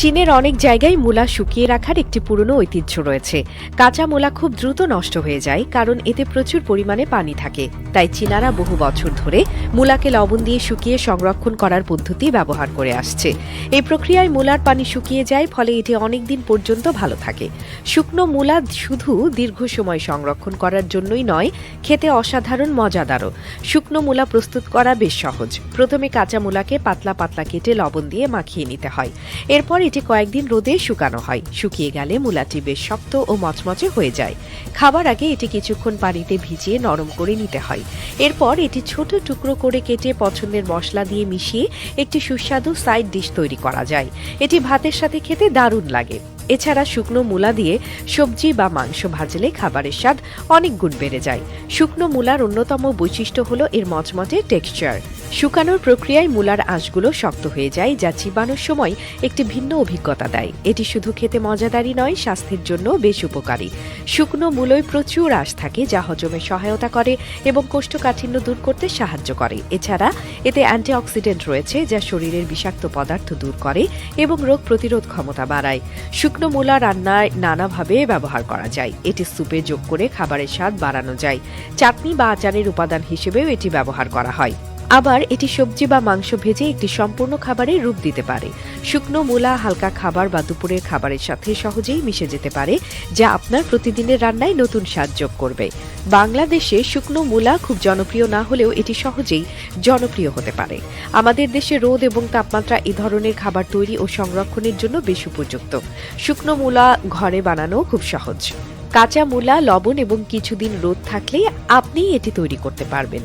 চীনের অনেক জায়গায় মূলা শুকিয়ে রাখার একটি পুরনো ঐতিহ্য রয়েছে। কাঁচা মূলা খুব দ্রুত নষ্ট হয়ে যায়, কারণ এতে প্রচুর পরিমাণে পানি থাকে। তাই চীনারা বহু বছর ধরে মূলাকে লবণ দিয়ে শুকিয়ে সংরক্ষণ করার পদ্ধতি ব্যবহার করে আসছে। এই প্রক্রিয়ায় মূলার পানি শুকিয়ে যায়, ফলে এটি অনেক দিন পর্যন্ত ভালো থাকে। শুকনো মূলা শুধু দীর্ঘ সময় সংরক্ষণ করার জন্যই নয়, খেতে অসাধারণ মজাদারও। শুকনো মূলা প্রস্তুত করা বেশ সহজ। প্রথমে কাঁচা মূলাকে পাতলা পাতলা কেটে লবণ দিয়ে মাখিয়ে নিতে হয়। এরপর এটি কয়েকদিন রোদে শুকানো হয়। শুকিয়ে গেলে মূলাটি বেশ শক্ত ও মচমচে হয়ে যায়। খাবার আগে এটি কিছুক্ষণ পানিতে ভিজিয়ে নরম করে নিতে হয়। এরপর এটি ছোট টুকরো করে কেটে পছন্দের মশলা দিয়ে মিশিয়ে একটি সুস্বাদু সাইড ডিশ তৈরি করা যায়। এটি ভাতের সাথে খেতে দারুণ লাগে। এছাড়া শুকনো মূলা দিয়ে সবজি বা মাংস ভাজলে খাবারের স্বাদ অনেক গুণ বেড়ে যায়। শুকনো মূলার অন্যতম বৈশিষ্ট্য হলো এর মচমচে টেক্সচার। শুকানোর প্রক্রিয়ায় মূলার আঁশগুলো শক্ত হয়ে যায়, যা চিবানোর সময় একটি ভিন্ন অভিজ্ঞতা দেয়। এটি শুধু খেতে মজাদারই নয়, স্বাস্থ্যের জন্য বেশ উপকারী। শুকনো মূলোয় প্রচুর আঁশ থাকে, যা হজমে সহায়তা করে এবং কোষ্ঠকাঠিন্য দূর করতে সাহায্য করে। এছাড়া এতে অ্যান্টিঅক্সিডেন্ট রয়েছে, যা শরীরের বিষাক্ত পদার্থ দূর করে এবং রোগ প্রতিরোধ ক্ষমতা বাড়ায়। শুকনো মূলা রান্নায় নানাভাবে ব্যবহার করা যায়। এটি স্যুপে যোগ করে খাবারের স্বাদ বাড়ানো যায়। চাটনি বা আচারের উপাদান হিসেবেও এটি ব্যবহার করা হয়। আবার এটি সবজি বা মাংস ভেজে একটি সম্পূর্ণ খাবারের রূপ দিতে পারে। শুকনো মূলা হালকা খাবার বা দুপুরের খাবারের সাথে সহজেই মিশে যেতে পারে, যা আপনার প্রতিদিনের রান্নায় নতুন স্বাদ যোগ করবে। বাংলাদেশে শুকনো মূলা খুব জনপ্রিয় না হলেও এটি সহজেই জনপ্রিয় হতে পারে। আমাদের দেশে রোদ এবং তাপমাত্রা এ ধরনের খাবার তৈরি ও সংরক্ষণের জন্য বেশ উপযুক্ত। শুকনো মূলা ঘরে বানানো খুব সহজ। কাঁচা মূলা, লবণ এবং কিছুদিন রোদ থাকলেই আপনি এটি তৈরি করতে পারবেন।